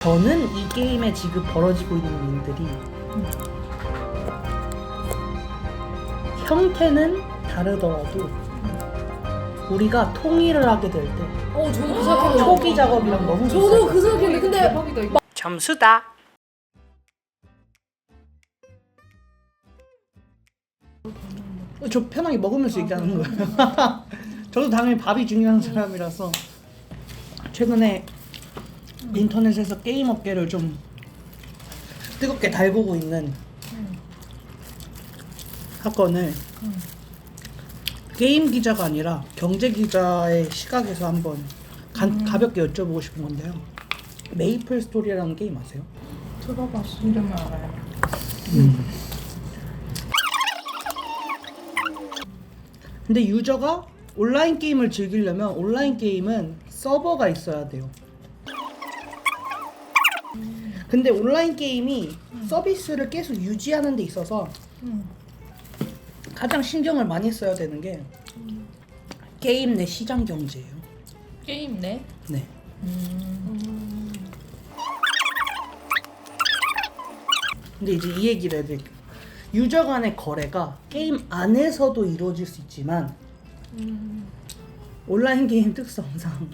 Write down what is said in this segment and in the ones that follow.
저는 이 게임에 지금 벌어지고 있는 일들이 형태는 다르더라도 우리가 통일을 하게 될 때 저도 그 생각했는데. 초기 작업이랑 너무 저도 비슷해요. 그 생각했는데 근데 대박이다 이거. 점수다. 저 편하게 먹으면서 얘기하는 거예요. 저도 당연히 밥이 중요한 사람이라서 최근에 인터넷에서 게임 업계를 좀 뜨겁게 달구고 있는 사건을 게임 기자가 아니라 경제 기자의 시각에서 한번 가볍게 여쭤보고 싶은 건데요. 메이플 스토리라는 게임 아세요? 들어봤어. 이름을 알아요. 근데 유저가 온라인 게임을 즐기려면 온라인 게임은 서버가 있어야 돼요. 근데 온라인 게임이 서비스를 계속 유지하는 데 있어서 가장 신경을 많이 써야 되는 게 게임 내 시장 경제예요. 게임 내? 네. 근데 이제 이 얘기를 해드릴게요. 유저 간의 거래가 게임 안에서도 이루어질 수 있지만 온라인 게임 특성상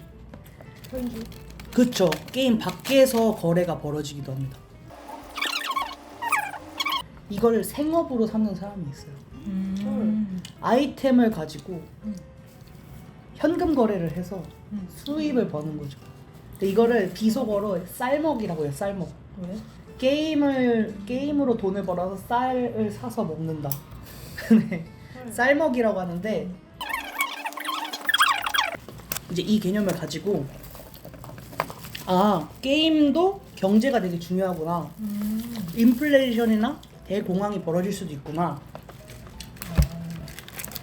그쵸, 게임 밖에서 거래가 벌어지기도 합니다. 이걸 생업으로 삼는 사람이 있어요. 아이템을 가지고 현금 거래를 해서 수입을 버는 거죠. 근데 이거를 비속어로 쌀먹이라고 해요. 쌀먹. 왜? 게임으로 돈을 벌어서 쌀을 사서 먹는다. 네. 쌀먹이라고 하는데 이제 이 개념을 가지고 게임도 경제가 되게 중요하구나. 인플레이션이나 대공황이 벌어질 수도 있구나.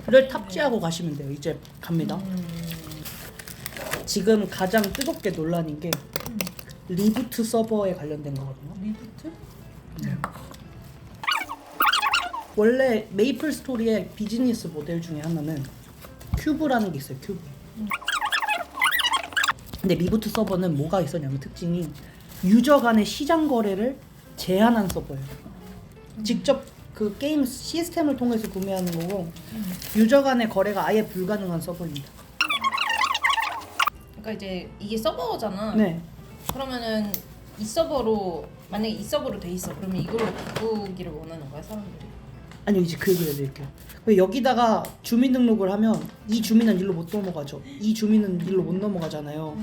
를 탑재하고 가시면 돼요. 이제 갑니다. 지금 가장 뜨겁게 논란인 게 리부트 서버에 관련된 거거든요. 리부트? 원래 메이플 스토리의 비즈니스 모델 중에 하나는 큐브라는 게 있어요. 큐브. 근데 리부트 서버는 뭐가 있었냐면 특징이 유저 간의 시장 거래를 제한한 서버예요. 직접 그 게임 시스템을 통해서 구매하는 거고 유저 간의 거래가 아예 불가능한 서버입니다. 그러니까 이제 이게 서버잖아. 네. 그러면은 이 서버로 만약에 이 서버로 돼 있어. 그러면 이걸로 바꾸기를 원하는 거야 사람들이. 아니요, 이제 그 얘기를 해드릴게요. 여기다가 주민등록을 하면 이 주민은 일로 못 넘어가죠. 이 주민은 일로 못 넘어가잖아요.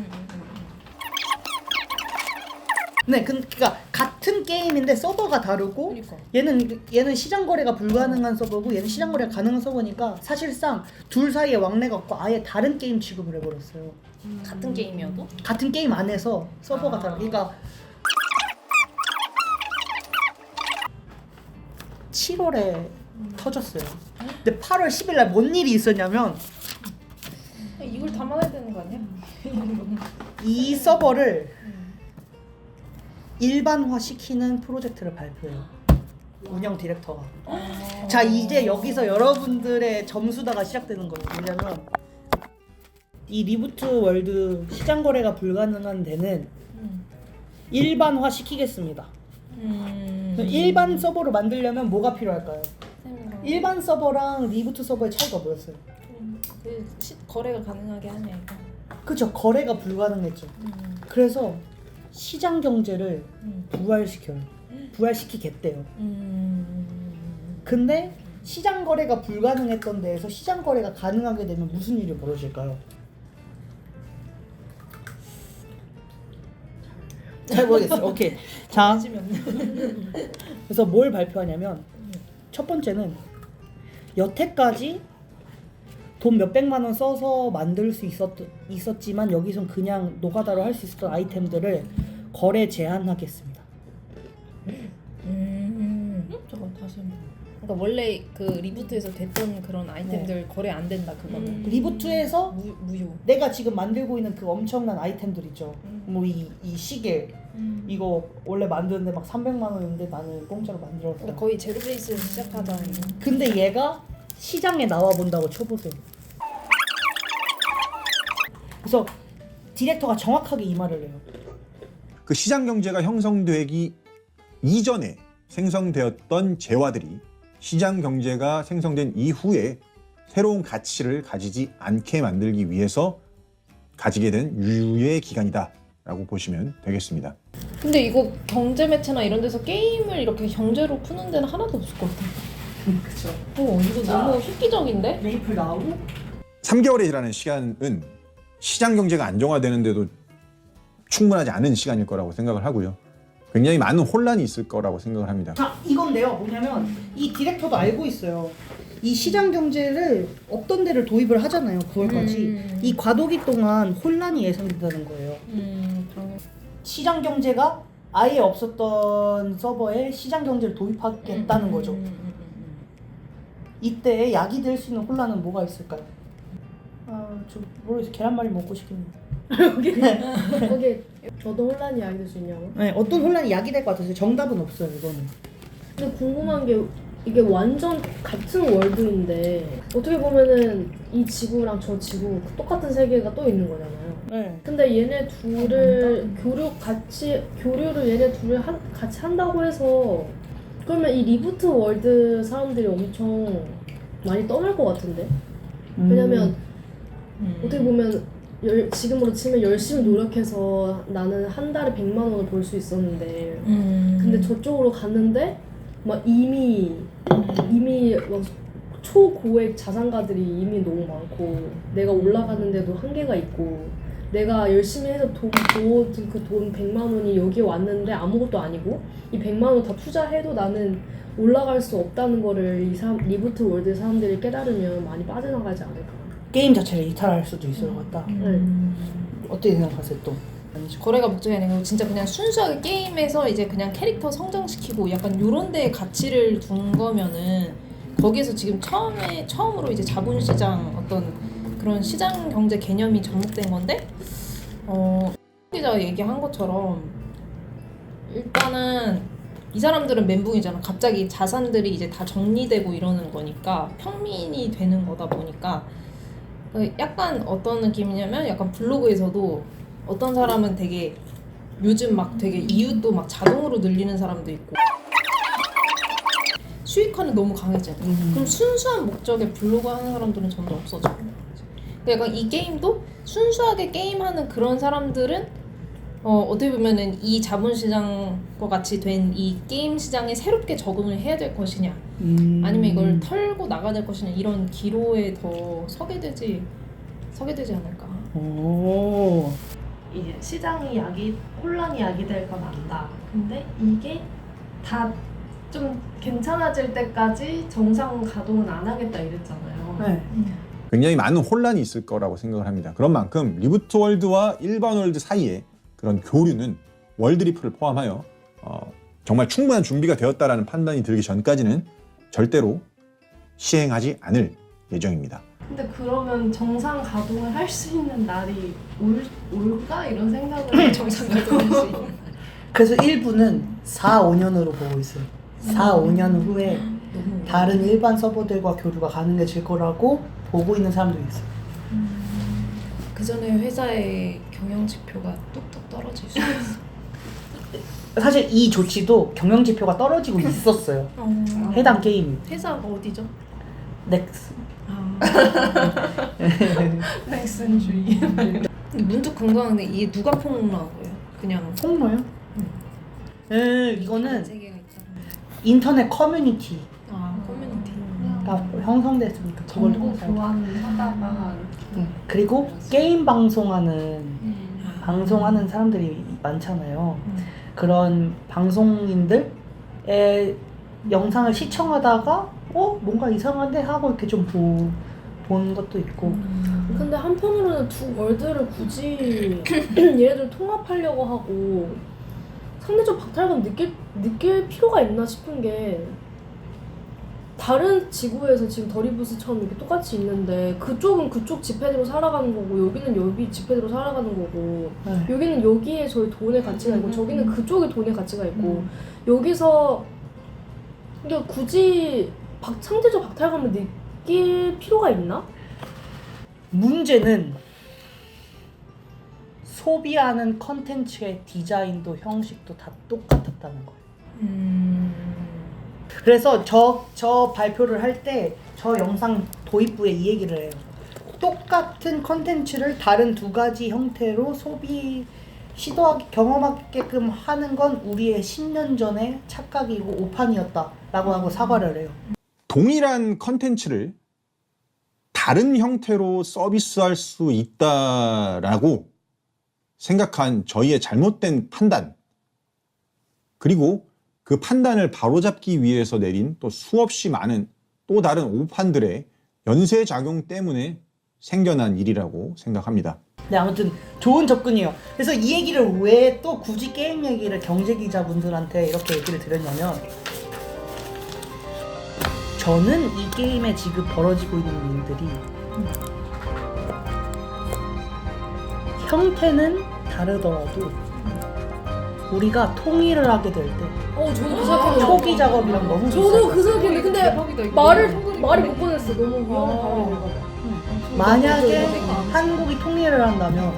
네, 그러니까 같은 게임인데 서버가 다르고 그러니까. 얘는 시장 거래가 불가능한 서버고 얘는 시장 거래가 가능한 서버니까 사실상 둘 사이에 왕래가 없고 아예 다른 게임 취급을 해버렸어요. 같은 게임이어도? 같은 게임 안에서 서버가 다르. 그러니까 7월에 터졌어요. 근데 8월 10일 날 뭔 일이 있었냐면 이걸 담아야 되는 거 아니야? 이 서버를 일반화 시키는 프로젝트를 발표해요. 운영 디렉터가. 자, 이제 여기서 여러분들의 점수다가 시작되는 거예요. 뭐냐면 이 리부트 월드 시장 거래가 불가능한 데는 일반화 시키겠습니다. 일반 서버로 만들려면 뭐가 필요할까요? 일반 서버랑 리부트 서버의 차이가 뭐였어요? 거래가 가능하게 하네. 그쵸, 거래가 불가능했죠. 그래서 시장 경제를 부활시켜요. 부활시키겠대요. 근데 시장 거래가 불가능했던 데에서 시장 거래가 가능하게 되면 무슨 일이 벌어질까요? 잘 모르겠어요. 오케이. 자, 그래서 뭘 발표하냐면 첫 번째는 여태까지 돈 몇백만 원 써서 만들 수 있었지만 여기선 그냥 노가다로 할 수 있었던 아이템들을 거래 제한하겠습니다. 잠깐 다시 한번. 그러니까 원래 그 리부트에서 됐던 그런 아이템들 거래 안 된다 그거는. 리부트에서 무효. 내가 지금 만들고 있는 그 엄청난 아이템들 있죠. 뭐 이 시계 이거 원래 만드는데 막 300만 원인데 나는 공짜로 만들었어. 그러니까 거의 제로 베이스에서 시작하다. 근데 얘가 시장에 나와 본다고 쳐보세요. 그래서 디렉터가 정확하게 이 말을 해요. 그 시장 경제가 형성되기 이전에 생성되었던 재화들이 시장 경제가 생성된 이후에 새로운 가치를 가지지 않게 만들기 위해서 가지게 된 유예 기간이다라고 보시면 되겠습니다. 근데 이거 경제 매체나 이런 데서 게임을 이렇게 경제로 푸는 데는 하나도 없을 것 같아. 그쵸. 이거 너무 획기적인데? 메이플 나오고 3개월이라는 시간은 시장 경제가 안정화되는데도 충분하지 않은 시간일 거라고 생각을 하고요. 굉장히 많은 혼란이 있을 거라고 생각을 합니다. 자 이건데요. 뭐냐면 이 디렉터도 알고 있어요. 이 시장 경제를 어떤 데를 도입을 하잖아요. 9월까지. 이 과도기 동안 혼란이 예상된다는 거예요. 그런 시장 경제가 아예 없었던 서버에 시장 경제를 도입하겠다는 거죠. 이때 약이 될 수 있는 혼란은 뭐가 있을까요? 저 모르겠어요. 계란말이 먹고 싶겠네요. 거기에 저도 혼란이 야기될 수 있냐고? 네, 어떤 혼란이 약이 될 것 같아서 정답은 없어요. 이거는. 근데 궁금한 게 이게 완전 같은 월드인데 어떻게 보면은 이 지구랑 저 지구 똑같은 세계가 또 있는 거잖아요. 네. 근데 얘네 둘을 교류를 얘네 둘을 같이 한다고 해서 그러면 이 리부트 월드 사람들이 엄청 많이 떠날 것 같은데? 왜냐면 어떻게 보면 지금으로 치면 열심히 노력해서 나는 한 달에 100만 원을 벌 수 있었는데 근데 저쪽으로 갔는데 막 이미 막 초고액 자산가들이 이미 너무 많고 내가 올라가는데도 한계가 있고 내가 열심히 해서 그 돈 100만 원이 여기에 왔는데 아무것도 아니고 이 100만 원 다 투자해도 나는 올라갈 수 없다는 거를 리부트 월드 사람들이 깨달으면 많이 빠져나가지 않을까. 게임 자체를 이탈할 수도 있을 것 같다. 어떻게 생각하세요 또? 거래가 목적이 아니고 진짜 그냥 순수하게 게임에서 이제 그냥 캐릭터 성장시키고 약간 요런 데에 가치를 둔 거면은 거기에서 지금 처음으로 이제 자본시장 어떤 그런 시장 경제 개념이 접목된 건데 기자가 얘기한 것처럼 일단은 이 사람들은 멘붕이잖아. 갑자기 자산들이 이제 다 정리되고 이러는 거니까 평민이 되는 거다 보니까 약간 어떤 느낌이냐면 약간 블로그에서도 어떤 사람은 되게 요즘 막 되게 이웃도 막 자동으로 늘리는 사람도 있고 수익화는 너무 강해져. 그럼 순수한 목적의 블로그 하는 사람들은 점점 없어져. 그러니까 약간 이 게임도 순수하게 게임하는 그런 사람들은 어떻게 보면은 이 자본시장과 같이 된 이 게임 시장에 새롭게 적응을 해야 될 것이냐 아니면 이걸 털고 나가야 될 것이냐 이런 기로에 더 서게 되지 않을까. 오. 이게 시장이 혼란이 야기될 건 안다. 근데 이게 다 좀 괜찮아질 때까지 정상 가동은 안 하겠다 이랬잖아요. 네. 굉장히 많은 혼란이 있을 거라고 생각을 합니다. 그런 만큼 리부트 월드와 일반 월드 사이에 그런 교류는 월드리프를 포함하여 정말 충분한 준비가 되었다라는 판단이 들기 전까지는 절대로 시행하지 않을 예정입니다. 근데 그러면 정상 가동을 할 수 있는 날이 올까? 이런 생각을 정상 가동할 수 있는. 그래서 일부는 4, 5년으로 보고 있어요. 4, 5년 후에 너무 다른 일반 서버들과 교류가 가능해질 거라고 보고 있는 사람도 있어요. 그 전에 회사의 경영 지표가 뚝뚝 떨어질 수 있어. 사실 이 조치도 경영 지표가 떨어지고 있었어요. 해당 게임이. 회사가 어디죠? 넥스. 넥슨주의. 문득 궁금한데 이게 누가 폭로한 거예요? 그냥 폭로요? 이거는 세계가 있다. 인터넷 커뮤니티가 커뮤니티. 형성됐으니까 그걸 정보 통해서. 교환하다가 그리고 게임 방송하는 사람들이 많잖아요. 그런 방송인들의 영상을 시청하다가 뭔가 이상한데 하고 이렇게 좀 본 것도 있고. 근데 한편으로는 두 월드를 굳이 얘네들 통합하려고 하고 상대적 박탈감 느낄 필요가 있나 싶은 게 다른 지구에서 지금 더리부스처럼 이렇게 똑같이 있는데 그쪽은 그쪽 지폐대로 살아가는 거고 여기는 여기 지폐대로 살아가는 거고 네. 여기는 여기에 저희 돈의 가치가 있고 저기는 그쪽의 돈의 가치가 있고 여기서 이게 굳이 상대적 박탈감을 느낄 필요가 있나? 문제는 소비하는 컨텐츠의 디자인도 형식도 다 똑같았다는 거예요. 그래서 저 발표를 할 때 저 영상 도입부에 이 얘기를 해요. 똑같은 컨텐츠를 다른 두 가지 형태로 시도하기 경험하게끔 하는 건 우리의 10년 전의 착각이고 오판이었다라고 하고 사과를 해요. 동일한 컨텐츠를 다른 형태로 서비스할 수 있다라고 생각한 저희의 잘못된 판단, 그리고 그 판단을 바로잡기 위해서 내린 또 수없이 많은 또 다른 오판들의 연쇄작용 때문에 생겨난 일이라고 생각합니다. 네, 아무튼 좋은 접근이에요. 그래서 이 얘기를 왜 또 굳이 게임 얘기를 경제 기자분들한테 이렇게 얘기를 드렸냐면, 저는 이 게임에 지금 벌어지고 있는 일들이 형태는 다르더라도 우리가 통일을 하게 될 때 저도 그 생각했는데. 초기 작업이랑 너무 저도 비슷해요. 그 생각했는데 근데 대박이다, 이거. 말이 못 꺼냈어. 너무 위험한 발언인가 만약에 한국이 통일을 한다면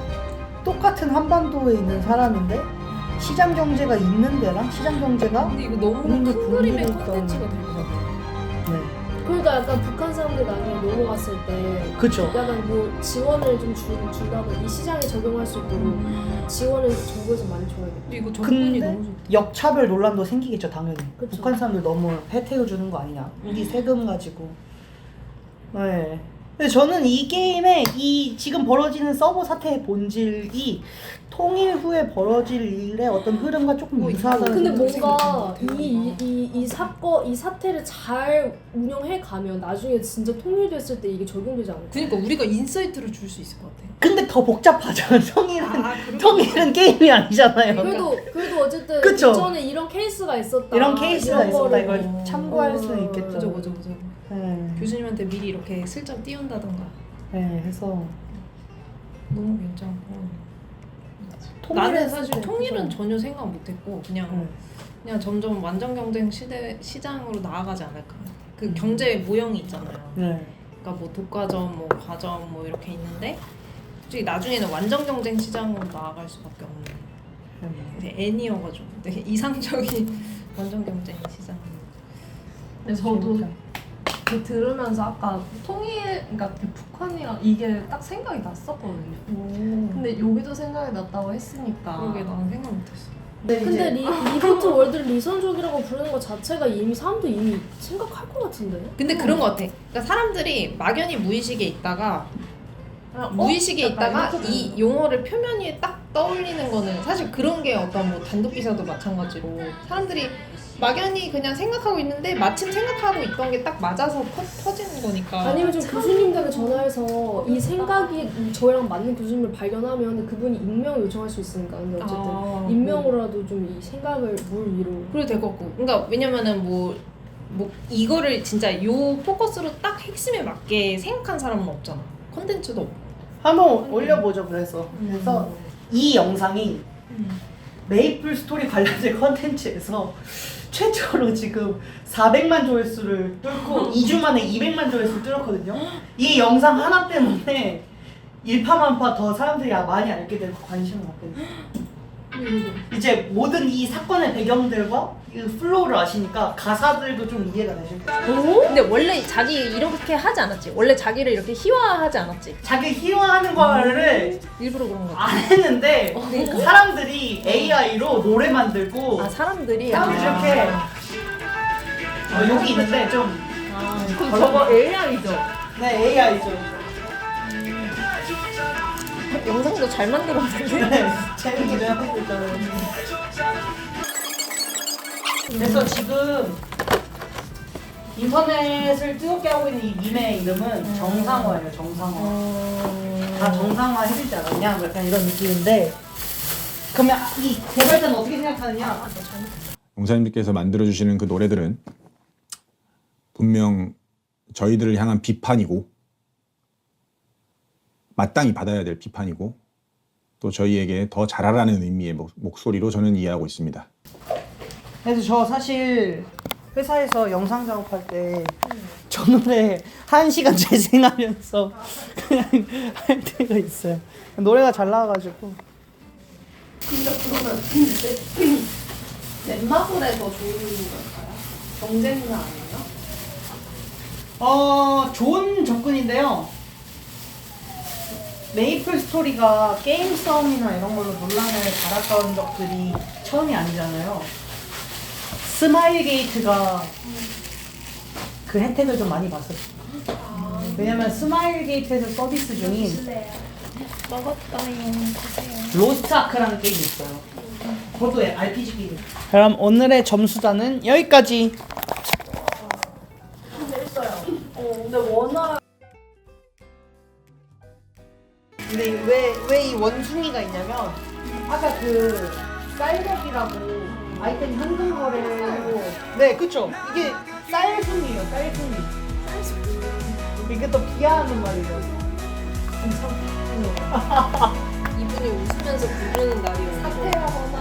똑같은 한반도에 있는 사람인데 시장 경제가 있는 데랑 시장 경제가 근데 이거 너무 본인이 큰 그림의 분리되어 콘텐츠가 될 것 같아. 네, 그러니까 약간 북한 사람들 나중에 넘어갔을 때 그쵸. 약간 뭐 지원을 좀 준다든 이 시장에 적용할 수 있도록 지원을 정부에서 많이 줘야겠다. 근데 이거 접근이 근데 너무 좋다. 역차별 논란도 생기겠죠, 당연히. 그쵸. 북한 사람들 너무 혜택을 주는 거 아니냐. 우리 세금 가지고. 네. 근데 저는 이 게임의 이 지금 벌어지는 서버 사태의 본질이 통일 후에 벌어질 일의 어떤 흐름과 조금 유사하다는 근데 생각이 뭔가 들어요. 이 사태를 잘 운영해 가면 나중에 진짜 통일됐을 때 이게 적용되지 않을까? 그러니까 우리가 인사이트를 줄 수 있을 것 같아. 근데 더 복잡하죠. 통일은 그런 통일은 게임이 아니잖아요. 그래도 어쨌든 그쵸. 이전에 이런 케이스가 있었다. 이런 케이스가 있었다. 거를 이걸 뭐. 참고할 수 있겠죠. 맞아. 네. 교수님한테 미리 이렇게 슬쩍 띄운다던가. 네, 해서 너무 괜찮고. 나는 통일했을 사실 때 통일은 그죠. 전혀 생각 못했고 그냥 점점 완전 경쟁 시장으로 나아가지 않을까. 그 경제 모형이 있잖아요. 네. 그러니까 뭐 독과점, 뭐 과점 뭐 이렇게 있는데 솔직히 나중에는 완전 경쟁 시장으로 나아갈 수밖에 없는. 이제 N이어가지고 되게 이상적인 완전 경쟁 시장. 근데 저도 그 들으면서 아까 그러니까 북한이랑 이게 딱 생각이 났었거든요. 근데 여기도 생각이 났다고 했으니까. 그러게 나는 생각 못했어. 근데 리부트 월드를 리선족이라고 부르는 것 자체가 이미 사람도 이미 생각할 것 같은데. 근데 그런 거 같아. 그러니까 사람들이 막연히 무의식에 있다가 무의식에 있다가 이 용어를 표면 위에 딱 떠올리는 거는 사실 그런 게 어떤 뭐 단독 기사도 마찬가지로 사람들이 막연히 그냥 생각하고 있는데 마침 생각하고 있던 게 딱 맞아서 터지는 거니까. 아니면 좀 교수님들에게 전화해서 이 생각이 저랑 맞는 교수님을 발견하면 그분이 익명 요청할 수 있으니까. 근데 어쨌든 익명으로라도 좀 이 생각을 물 위로. 그래도 될 것 같고. 그러니까 왜냐면은 뭐 이거를 진짜 요 포커스로 딱 핵심에 맞게 생각한 사람은 없잖아. 콘텐츠도 없고. 한번 올려보죠. 그래서 이 영상이 메이플 스토리 관련된 컨텐츠에서 최초로 지금 400만 조회수를 뚫고 2주 만에 200만 조회수를 뚫었거든요. 이 영상 하나 때문에 일파만파 더 사람들이 많이 알게 되고 관심을 갖게 돼요. 이제 모든 이 사건의 배경들과 이 플로우를 아시니까 가사들도 좀 이해가 되실 거예요. 근데 원래 자기 이렇게 하지 않았지. 원래 자기를 이렇게 희화하지 않았지. 자기 희화하는 거를 일부러 그런 거 같아. 안 했는데 사람들이 AI로 노래 만들고 사람들이 이렇게 여기 있는데 좀 그럼 저거 AI죠. 네, AI죠. 영상도 잘 만들었는데. 네, 재밌게 하고 있잖아요. 그래서 지금 인터넷을 뜨겁게 하고 있는 이 밈의 이름은 정상화예요. 정상화. 다 정상화 해주지 않았냐? 뭐 약간 이런 느낌인데, 그러면 이 개발자는 어떻게 생각하느냐? 용사님들께서 만들어주시는 그 노래들은 분명 저희들을 향한 비판이고 마땅히 받아야 될 비판이고 또 저희에게 더 잘하라는 의미의 목소리로 저는 이해하고 있습니다. 그래서 저 사실 회사에서 영상 작업할 때 저 노래 1시간 재생하면서 그냥 할 때가 있어요. 노래가 잘 나와가지고. 근데 그러면 넷마블에 더 좋은 걸까요? 경쟁사 아니에요? 좋은 접근인데요. 메이플 스토리가 게임 싸움이나 이런 걸로 논란을 받았던 적들이 처음이 아니잖아요. 스마일 게이트가 그 혜택을 좀 많이 봤었죠. 왜냐면 스마일 게이트에서 서비스 중인 로스트 아크라는 게임이 있어요. 그것도 RPG 게임. 그럼 오늘의 점수단은 여기까지. 재밌어요. 근데 워낙 근데 왜 이 원숭이가 있냐면 아까 그 쌀먹이라고 아이템 현금 거래로 네 그쵸 이게 쌀순이에요 쌀순이 이게 또 비하하는 말이죠 이분이 웃으면서 부르는 날이었는데 사퇴하거나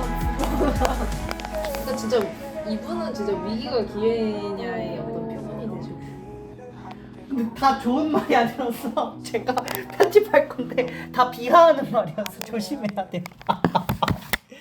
그러니까 진짜 이분은 진짜 위기가 기회냐의 어떤 표현이 되죠. 근데 다 좋은 말이 아니라서 제가 편집할 건데 다 비하하는 말이어서 조심해야 돼